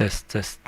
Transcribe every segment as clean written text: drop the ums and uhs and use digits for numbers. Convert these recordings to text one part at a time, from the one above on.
Test, test.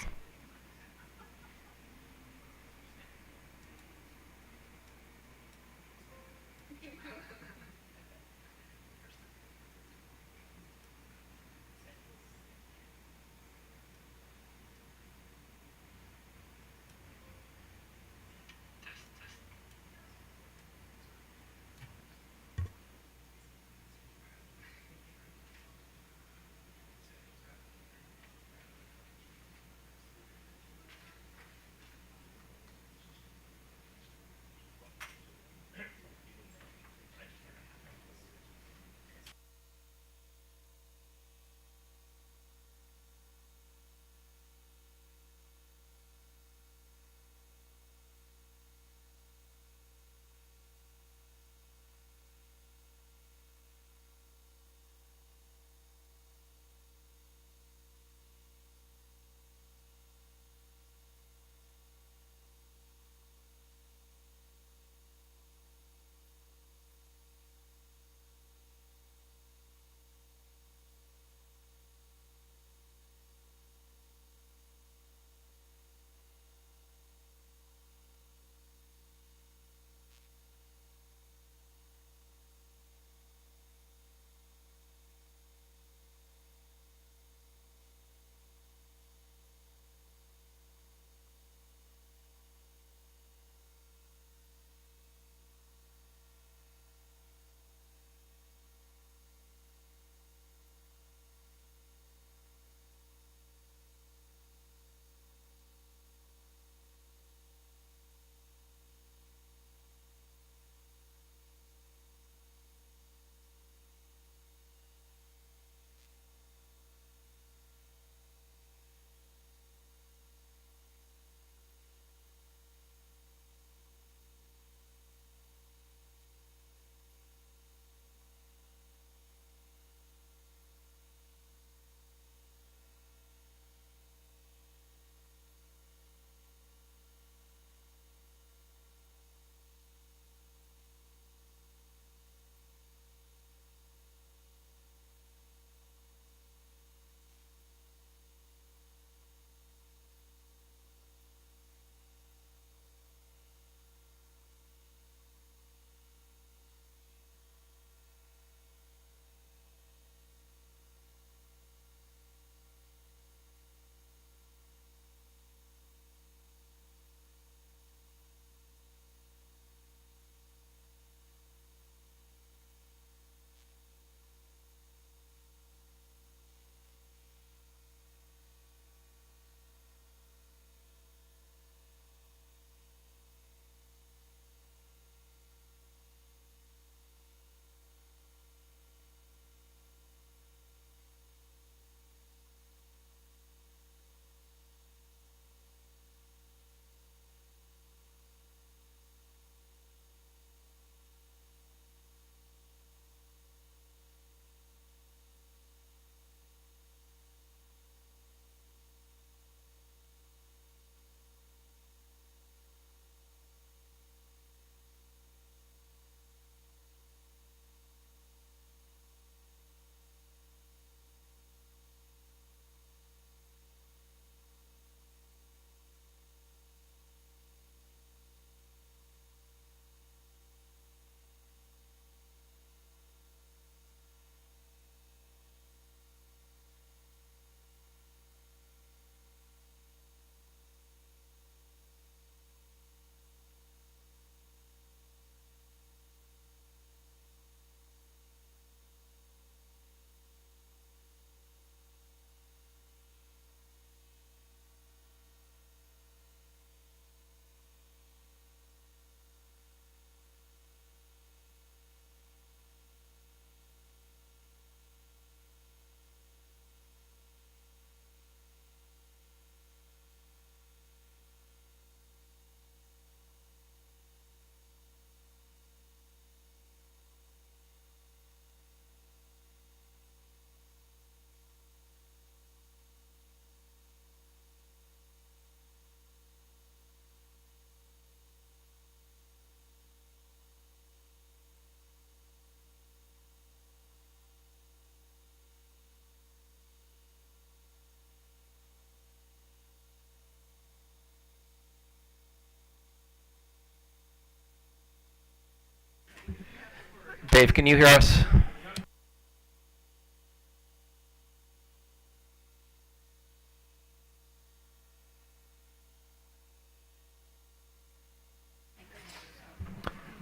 Dave, can you hear us?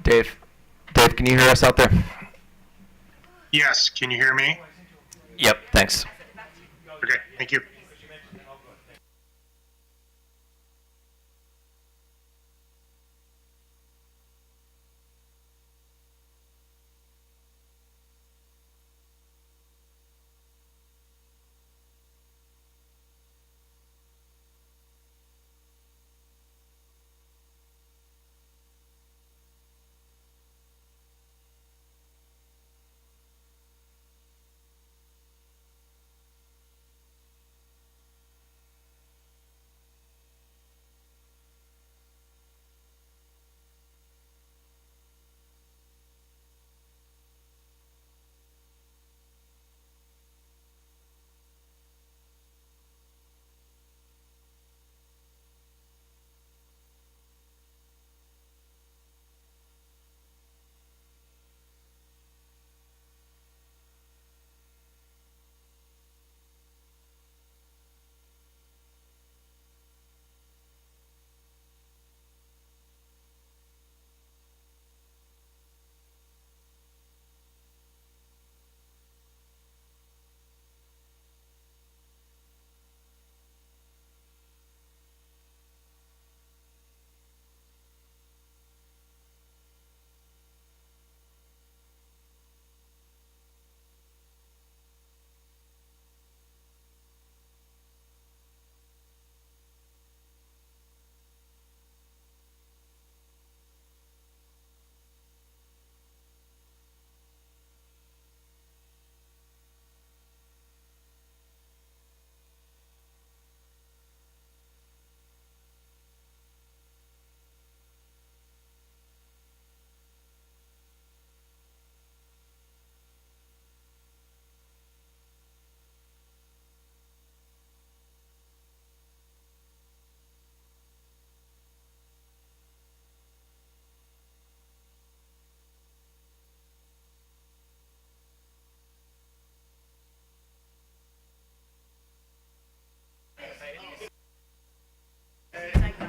Dave, Dave, can you hear us out there? Yes, can you hear me? Yep, thanks. Okay, thank you.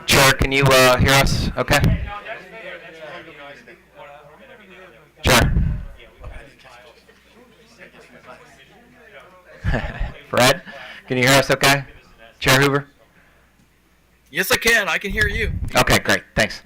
Chair, can you hear us? Okay. Chair. Fred, can you hear us okay? Chair Hoover? Yes, I can. I can hear you. Okay, great. Thanks.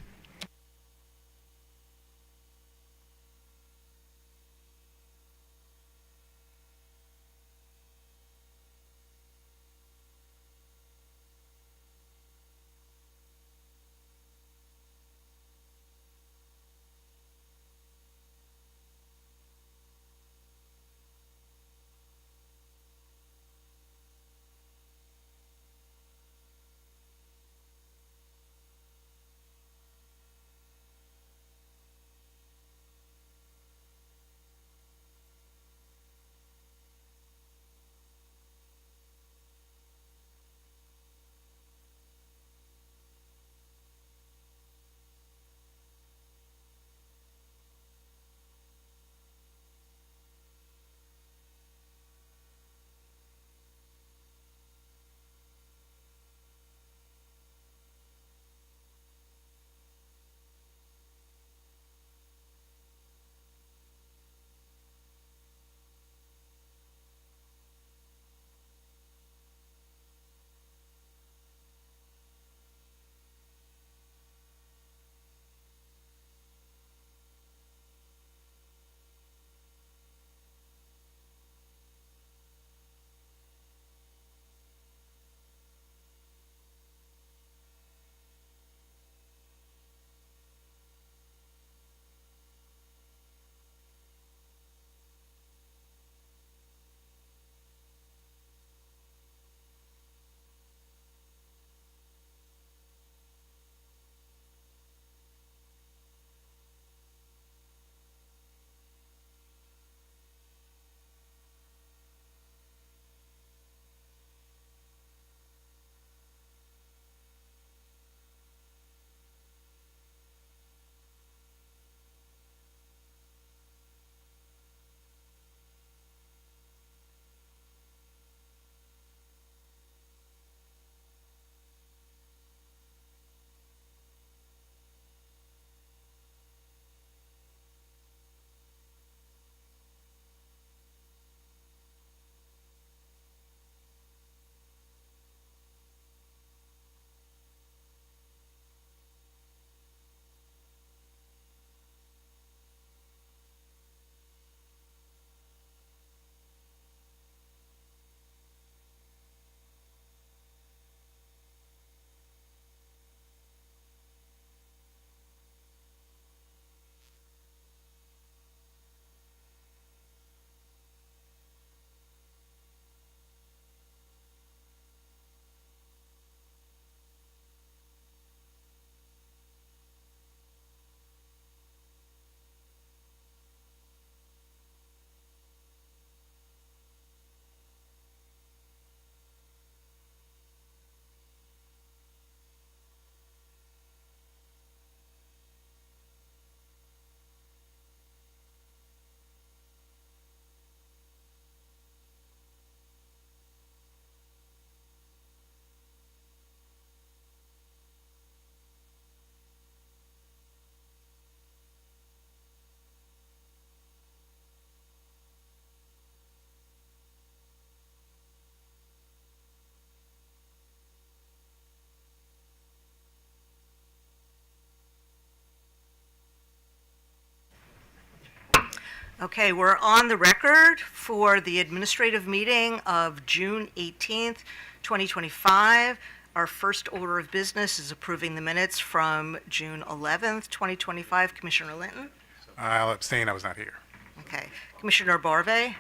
Okay, we're on the record for the administrative meeting of June 18th, 2025. Our first order of business is approving the minutes from June 11th, 2025. Commissioner Linton? I'll abstain. I was not here. Okay. Commissioner Barve?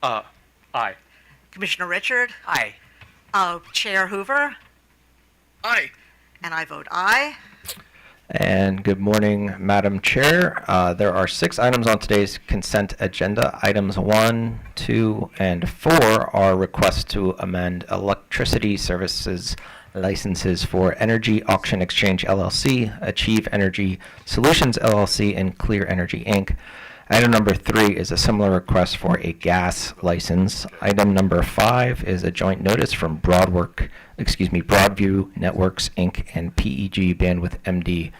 Aye. Commissioner Richard? Aye. Chair Hoover? Aye. And I vote aye. And good morning, Madam Chair. There are 6 items on today's consent agenda. Items 1, 2, and 4 are requests to amend electricity services licenses for Energy Auction Exchange LLC, Achieve Energy Solutions LLC, and Clear Energy Inc. Item number 3 is a similar request for a gas license. Item number 5 is a joint notice from Broadview Networks Inc. and PEG Bandwidth MD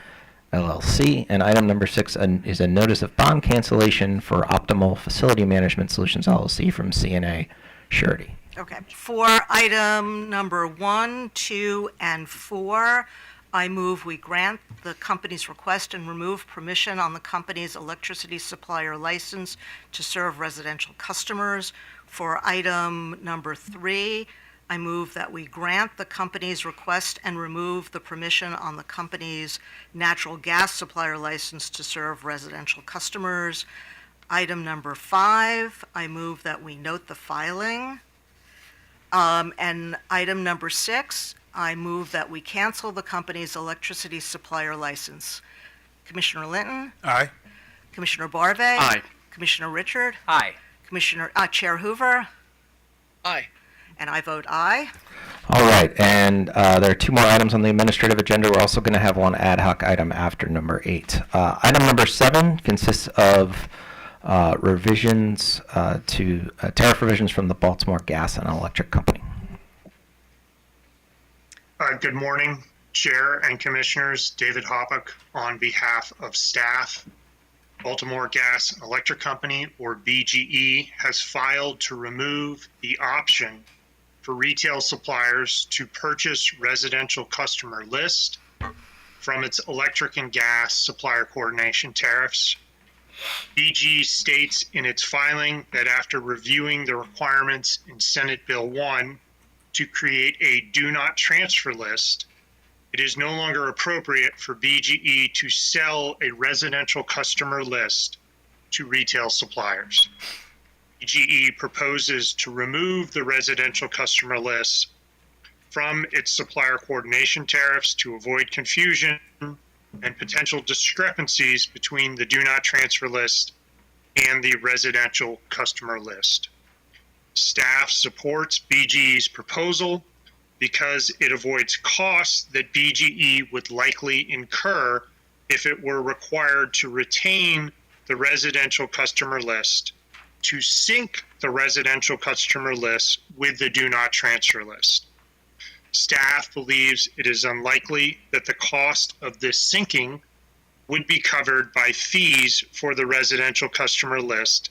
LLC. And item number 6 is a notice of bond cancellation for Optimal Facility Management Solutions LLC from CNA Surety. Okay. For item number 1, 2, and 4, I move we grant the company's request and remove permission on the company's electricity supplier license to serve residential customers. For item number 3, I move that we grant the company's request and remove the permission on the company's natural gas supplier license to serve residential customers. Item number 5, I move that we note the filing. And item number 6, I move that we cancel the company's electricity supplier license. Commissioner Linton? Aye. Commissioner Barve? Aye. Commissioner Richard? Aye. Chair Hoover? Aye. And I vote aye. All right, and there are 2 more items on the administrative agenda. We're also going to have one ad hoc item after number 8. Item number 7 consists of revisions to tariff revisions from the Baltimore Gas and Electric Company. Good morning, Chair and Commissioners. David Hoppock on behalf of staff. Baltimore Gas and Electric Company, or BGE, has filed to remove the option for retail suppliers to purchase residential customer list from its electric and gas supplier coordination tariffs. BGE states in its filing that after reviewing the requirements in Senate Bill 1 to create a do not transfer list, it is no longer appropriate for BGE to sell a residential customer list to retail suppliers. BGE proposes to remove the residential customer list from its supplier coordination tariffs to avoid confusion and potential discrepancies between the do not transfer list and the residential customer list. Staff supports BGE's proposal because it avoids costs that BGE would likely incur if it were required to retain the residential customer list, to sync the residential customer list with the do not transfer list. Staff believes it is unlikely that the cost of this syncing would be covered by fees for the residential customer list,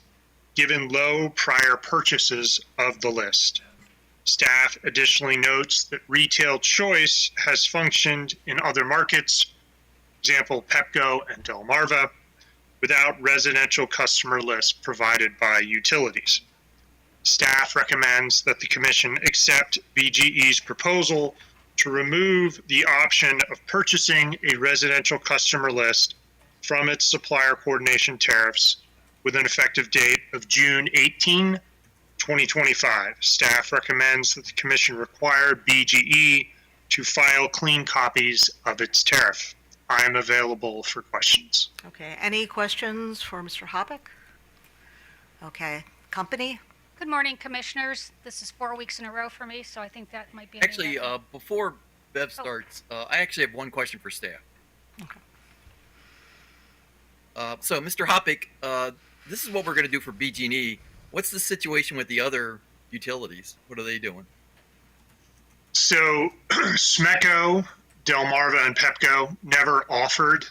given low prior purchases of the list. Staff additionally notes that retail choice has functioned in other markets, for example, Pepco and Delmarva, without residential customer lists provided by utilities. Staff recommends that the Commission accept BGE's proposal to remove the option of purchasing a residential customer list from its supplier coordination tariffs with an effective date of June 18, 2025. Staff recommends that the Commission require BGE to file clean copies of its tariff. I am available for questions. Okay, any questions for Mr. Hoppock? Okay, company? Good morning, Commissioners. This is 4 weeks in a row for me, so I think that might be an Actually, event. before Bev starts, I actually have one question for staff. Okay. So, Mr. Hoppock, this is what we're going to do for BG&E. What's the situation with the other utilities? What are they doing? So Smeco, Delmarva, and Pepco never offered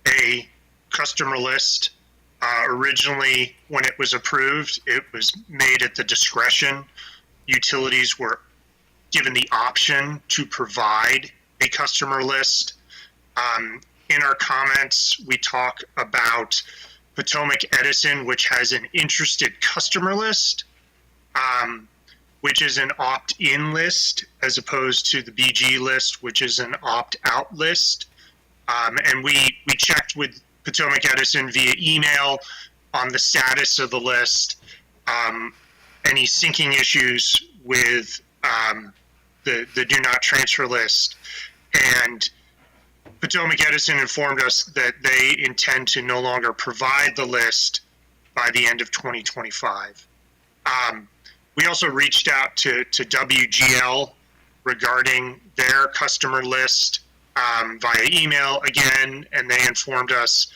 a customer list. Originally, when it was approved, it was made at the discretion. Utilities were given the option to provide a customer list. In our comments, we talk about Potomac Edison, which has an interested customer list, which is an opt-in list, as opposed to the BG list, which is an opt-out list. And we checked with Potomac Edison via email on the status of the list, any syncing issues with the do not transfer list. And Potomac Edison informed us that they intend to no longer provide the list by the end of 2025. We also reached out to WGL regarding their customer list via email again, and they informed us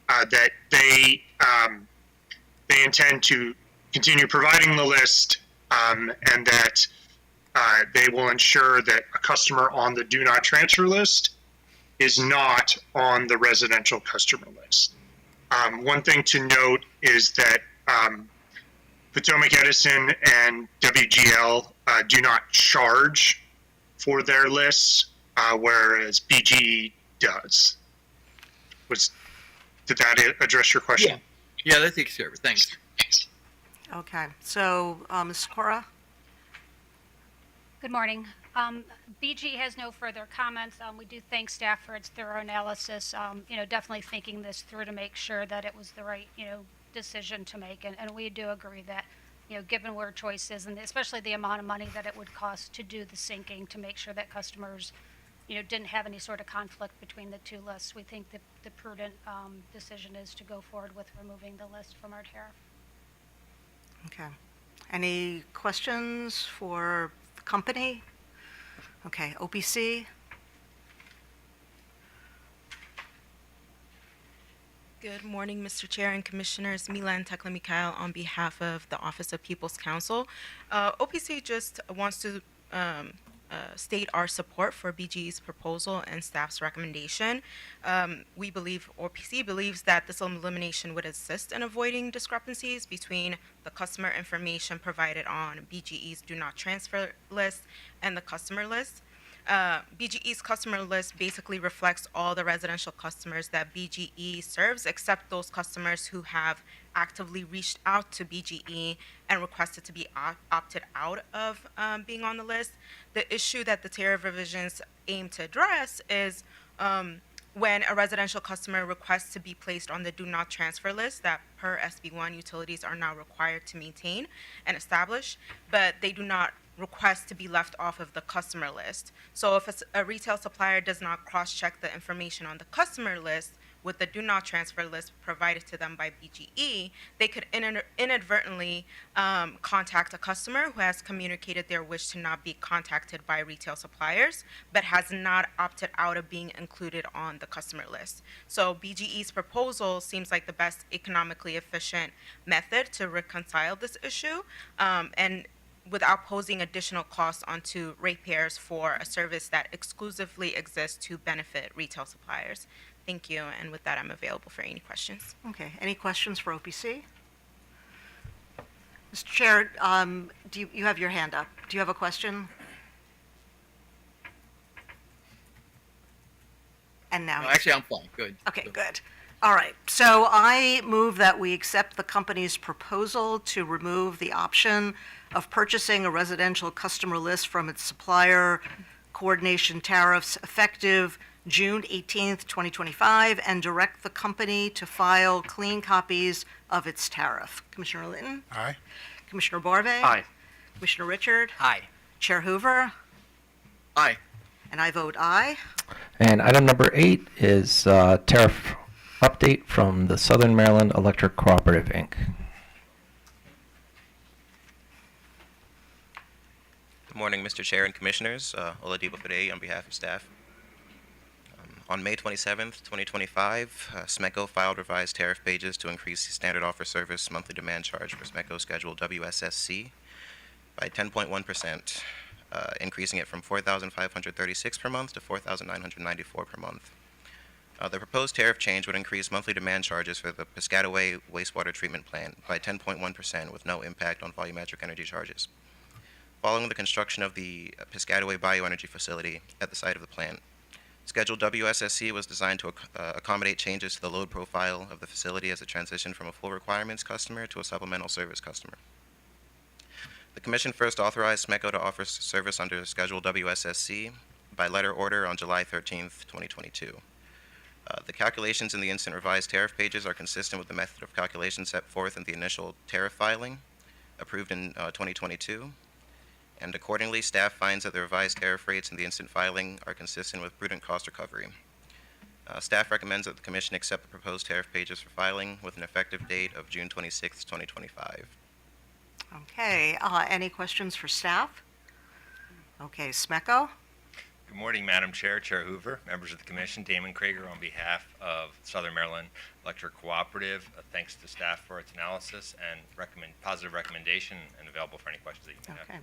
that they intend to continue providing the list, and that they will ensure that a customer on the do not transfer list is not on the residential customer list. One thing to note is that Potomac Edison and WGL do not charge for their lists, whereas BGE does. Did that address your question? Yeah, that takes care of it. Thanks. Okay, so, Ms. Cora? Good morning. BG has no further comments. We do thank staff for its thorough analysis, definitely thinking this through to make sure that it was the right, decision to make. And we do agree that, given where choice is, and especially the amount of money that it would cost to do the syncing to make sure that customers, didn't have any sort of conflict between the two lists, we think that the prudent decision is to go forward with removing the list from our tariff. Okay. Any questions for the company? Okay, OPC? Good morning, Mr. Chair and Commissioners. Milan Tekla-Mikhail on behalf of the Office of People's Counsel. OPC just wants to state our support for BGE's proposal and staff's recommendation. We believe, OPC believes, that this elimination would assist in avoiding discrepancies between the customer information provided on BGE's do not transfer list and the customer list. BGE's customer list basically reflects all the residential customers that BGE serves, except those customers who have actively reached out to BGE and requested to be opted out of being on the list. The issue that the tariff revisions aim to address is when a residential customer requests to be placed on the do not transfer list that per SB1 utilities are now required to maintain and establish, but they do not request to be left off of the customer list. So if a retail supplier does not cross-check the information on the customer list with the do not transfer list provided to them by BGE, they could inadvertently contact a customer who has communicated their wish to not be contacted by retail suppliers, but has not opted out of being included on the customer list. So BGE's proposal seems like the best economically efficient method to reconcile this issue, and without posing additional costs onto ratepayers for a service that exclusively exists to benefit retail suppliers. Thank you, and with that, I'm available for any questions. Okay, any questions for OPC? Mr. Chair, you have your hand up. Do you have a question? And now. No, actually, I'm fine. Good. Okay, So- good. All right, so I move that we accept the company's proposal to remove the option of purchasing a residential customer list from its supplier coordination tariffs effective June 18th, 2025, and direct the company to file clean copies of its tariff. Commissioner Linton? Aye. Commissioner Barve? Aye. Commissioner Richard? Aye. Chair Hoover? Aye. And I vote aye. And item number 8 is tariff update from the Southern Maryland Electric Cooperative, Inc. Good morning, Mr. Chair and Commissioners. Oladipo Fadei on behalf of staff. On May 27th, 2025, SMECO filed revised tariff pages to increase the standard offer service monthly demand charge for SMECO Schedule WSSC by 10.1%, increasing it from $4,536 per month to $4,994 per month. The proposed tariff change would increase monthly demand charges for the Piscataway wastewater treatment plant by 10.1% with no impact on volumetric energy charges. Following the construction of the Piscataway bioenergy facility at the site of the plant, Schedule WSSC was designed to accommodate changes to the load profile of the facility as it transitioned from a full requirements customer to a supplemental service customer. The Commission first authorized SMECO to offer service under Schedule WSSC by letter order on July 13th, 2022. The calculations in the instant revised tariff pages are consistent with the method of calculation set forth in the initial tariff filing approved in 2022. And accordingly, staff finds that the revised tariff rates in the instant filing are consistent with prudent cost recovery. Staff recommends that the Commission accept the proposed tariff pages for filing with an effective date of June 26, 2025. Okay, any questions for staff? Okay, Smeko? Good morning, Madam Chair, Chair Hoover, members of the Commission. Damon Krager on behalf of Southern Maryland Electric Cooperative. Thanks to staff for its analysis and positive recommendation, and available for any questions that you may have. Okay.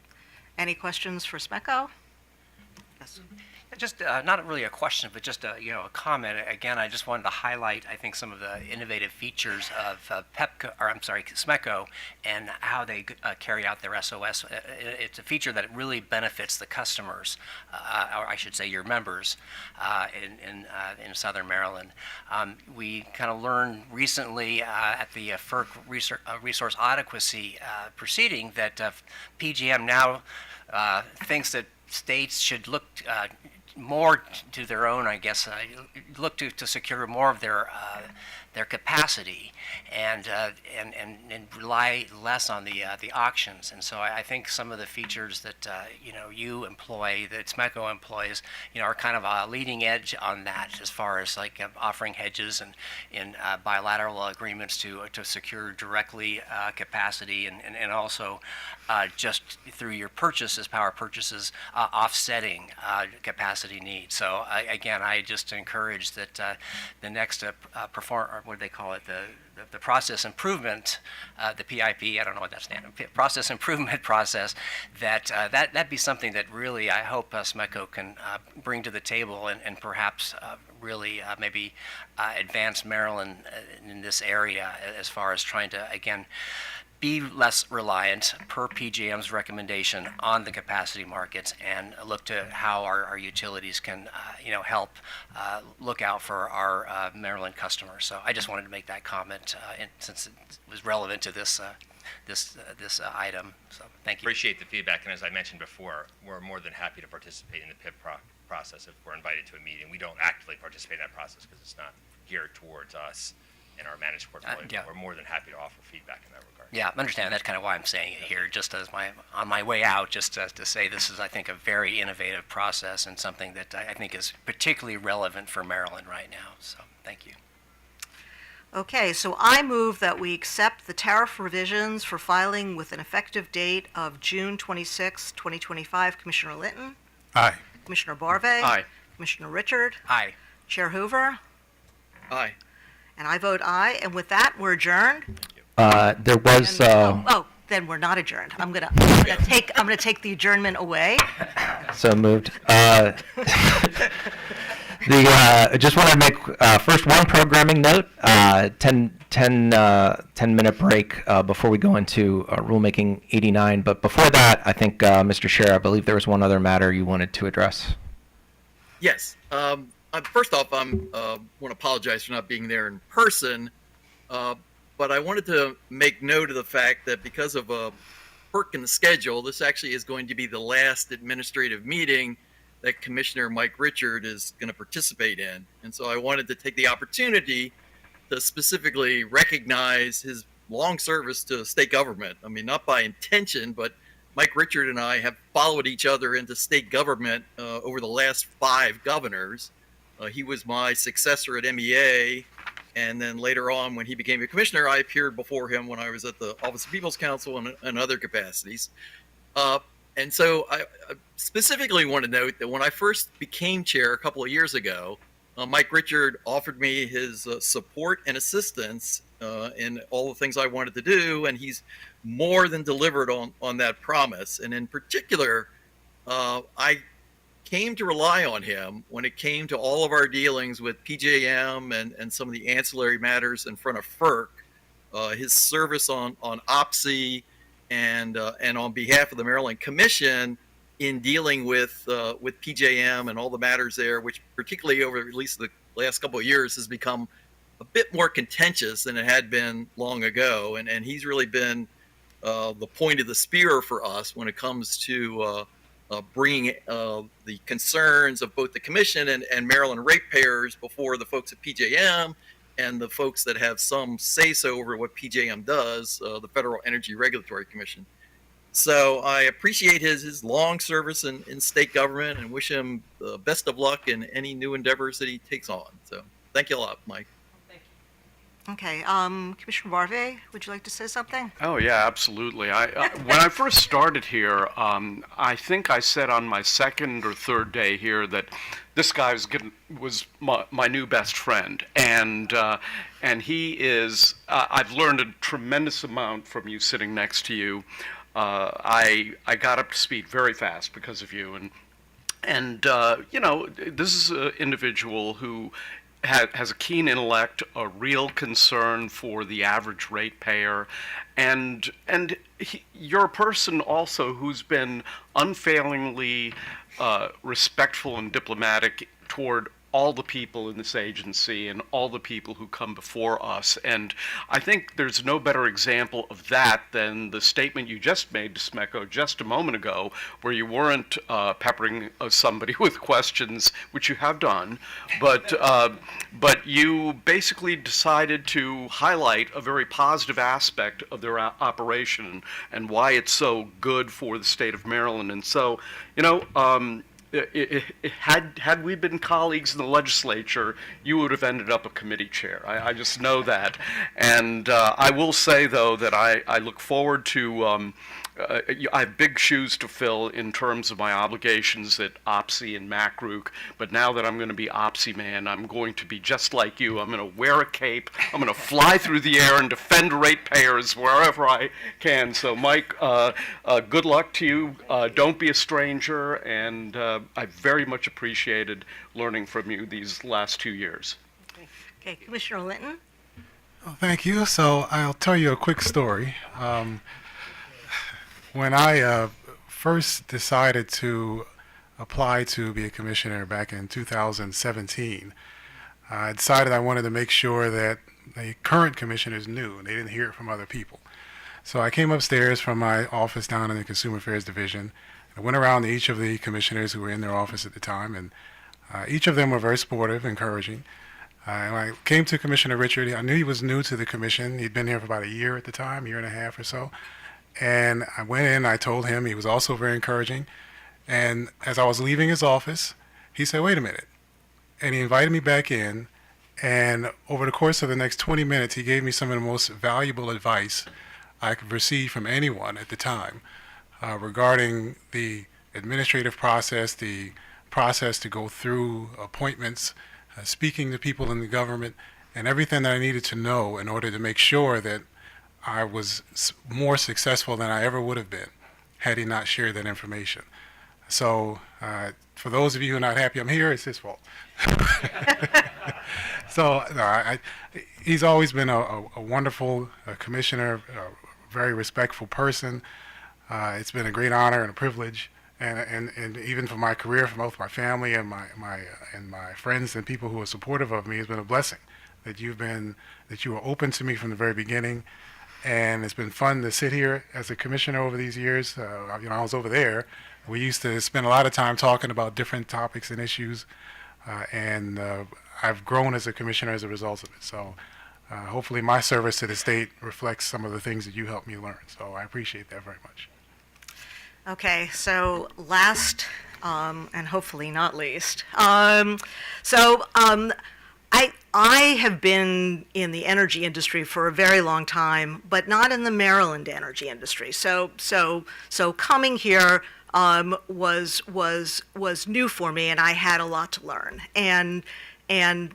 Any questions for Smeko? Yes. Just not really a question, but just a comment. Again, I just wanted to highlight, I think, some of the innovative features of SMECO and how they carry out their SOS. It's a feature that really benefits the customers, or I should say your members, in Southern Maryland. We kind of learned recently at the FERC resource adequacy proceeding that PJM now thinks that states should look more to their own, I guess, look to secure more of their capacity and rely less on the auctions. And so I think some of the features that you employ, that SMECO employs, are kind of a leading edge on that, as far as like offering hedges and in bilateral agreements to secure directly capacity, and also just through your purchases, power purchases, offsetting capacity needs. So again, I just encourage that the next what do they call it, the process improvement, the PIP, I don't know what that stands for, process improvement process, that be something that really I hope SMECO can bring to the table and perhaps really maybe advance Maryland in this area, as far as trying to, again, be less reliant, per PJM's recommendation, on the capacity markets, and look to how our utilities can, help look out for our Maryland customers. So I just wanted to make that comment, since it was relevant to this item. So thank you. Appreciate the feedback, and as I mentioned before, we're more than happy to participate in the PIP process if we're invited to a meeting. We don't actively participate in that process because it's not geared towards us in our managed portfolio. Yeah. We're more than happy to offer feedback in that regard. Yeah, I understand. That's kind of why I'm saying it here, just as on my way out, just to say this is, I think, a very innovative process and something that I think is particularly relevant for Maryland right now. So thank you. Okay, so I move that we accept the tariff revisions for filing with an effective date of June 26, 2025. Commissioner Linton? Aye. Commissioner Barve? Aye. Commissioner Richard? Aye. Chair Hoover? Aye. And I vote aye. And with that, we're adjourned. There was, Then we're not adjourned. I'm gonna take the adjournment away. so moved. Just want to make first one programming note, 10-minute break before we go into rulemaking 89. But before that, I think, Mr. Chair, I believe there was one other matter you wanted to address. Yes. First off, I want to apologize for not being there in person, but I wanted to make note of the fact that because of a quirk in the schedule, this actually is going to be the last administrative meeting that Commissioner Mike Richard is going to participate in. And so I wanted to take the opportunity to specifically recognize his long service to state government. I mean, not by intention, but Mike Richard and I have followed each other into state government over the last 5 governors. He was my successor at MEA, and then later on, when he became a commissioner, I appeared before him when I was at the Office of People's Counsel and other capacities. And so I specifically want to note that when I first became chair a couple of years ago, Mike Richard offered me his support and assistance in all the things I wanted to do, and he's more than delivered on that promise. And in particular, I came to rely on him when it came to all of our dealings with PJM and some of the ancillary matters in front of FERC. His service on OPSI and on behalf of the Maryland Commission in dealing with PJM and all the matters there, which particularly over at least the last couple of years has become a bit more contentious than it had been long ago. And he's really been the point of the spear for us when it comes to bringing the concerns of both the commission and Maryland ratepayers before the folks at PJM and the folks that have some say-so over what PJM does, the Federal Energy Regulatory Commission. So I appreciate his long service in state government and wish him the best of luck in any new endeavors that he takes on. So thank you a lot, Mike. Okay, Commissioner Barve, would you like to say something? Oh yeah, absolutely. When I first started here, I think I said on my second or third day here that this guy was my new best friend, and he is. I've learned a tremendous amount from you sitting next to you. I got up to speed very fast because of you, and you know, this is an individual who has a keen intellect, a real concern for the average ratepayer, and you're a person also who's been unfailingly respectful and diplomatic toward all the people in this agency and all the people who come before us. And I think there's no better example of that than the statement you just made to SMECO just a moment ago, where you weren't peppering somebody with questions, which you have done, but you basically decided to highlight a very positive aspect of their operation and why it's so good for the state of Maryland. And so, you know, had we been colleagues in the legislature, you would have ended up a committee chair. I just know that. And I will say, though, that I look forward to, I have big shoes to fill in terms of my obligations at OPSI and MACRUC, but now that I'm going to be OPSI man, I'm going to be just like you. I'm going to wear a cape, I'm going to fly through the air and defend ratepayers wherever I can. So Mike, good luck to you. Don't be a stranger, and I very much appreciated learning from you these last 2 years. Okay, Commissioner Linton? Oh, thank you. So I'll tell you a quick story. When I first decided to apply to be a commissioner back in 2017, I decided I wanted to make sure that the current commissioners knew and they didn't hear it from other people. So I came upstairs from my office down in the Consumer Affairs Division. I went around to each of the commissioners who were in their office at the time, and each of them were very supportive, encouraging. When I came to Commissioner Richard, I knew he was new to the commission. He'd been here for about a year at the time, year and a half or so. And I went in, I told him, he was also very encouraging. And as I was leaving his office, he said, wait a minute. And he invited me back in. And over the course of the next 20 minutes, he gave me some of the most valuable advice I could receive from anyone at the time regarding the administrative process, the process to go through appointments, speaking to people in the government, and everything that I needed to know in order to make sure that I was more successful than I ever would have been had he not shared that information. So for those of you who are not happy I'm here, it's his fault. So no, he's always been a wonderful commissioner, a very respectful person. It's been a great honor and a privilege, and even for my career, for both my family and my friends and people who are supportive of me, it's been a blessing that you were open to me from the very beginning. And it's been fun to sit here as a commissioner over these years. I was over there. We used to spend a lot of time talking about different topics and issues, and I've grown as a commissioner as a result of it. So hopefully my service to the state reflects some of the things that you helped me learn. So I appreciate that very much. Okay, so last, and hopefully not least, I have been in the energy industry for a very long time, but not in the Maryland energy industry. So coming here was new for me, and I had a lot to learn. And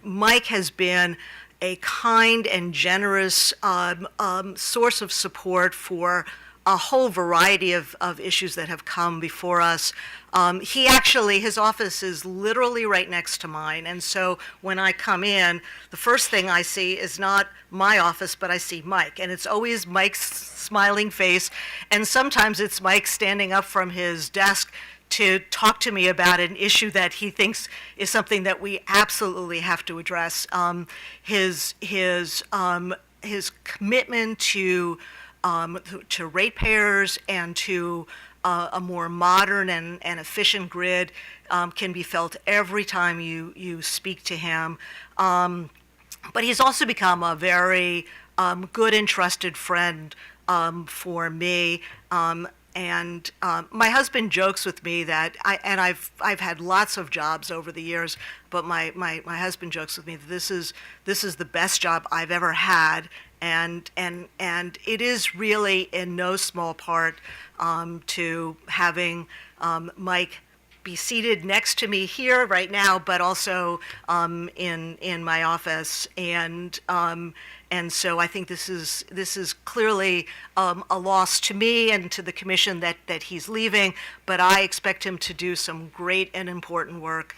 Mike has been a kind and generous source of support for a whole variety of issues that have come before us. His office is literally right next to mine, and so when I come in, the first thing I see is not my office, but I see Mike, and it's always Mike's smiling face, and sometimes it's Mike standing up from his desk to talk to me about an issue that he thinks is something that we absolutely have to address. His commitment to ratepayers and to a more modern and efficient grid can be felt every time you speak to him. But he's also become a very good and trusted friend for me. And my husband jokes with me that I've had lots of jobs over the years, but my husband jokes with me that this is the best job I've ever had, and it is really in no small part to having Mike be seated next to me here right now, but also in my office, and so I think this is clearly a loss to me and to the commission that he's leaving, but I expect him to do some great and important work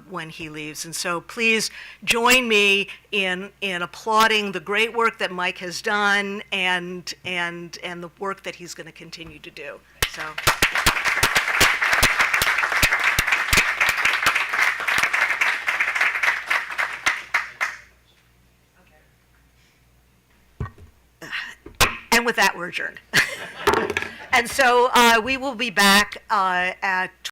when he leaves. And so please join me in applauding the great work that Mike has done and the work that he's going to continue to do. So. And with that, we're adjourned. And so we will be back at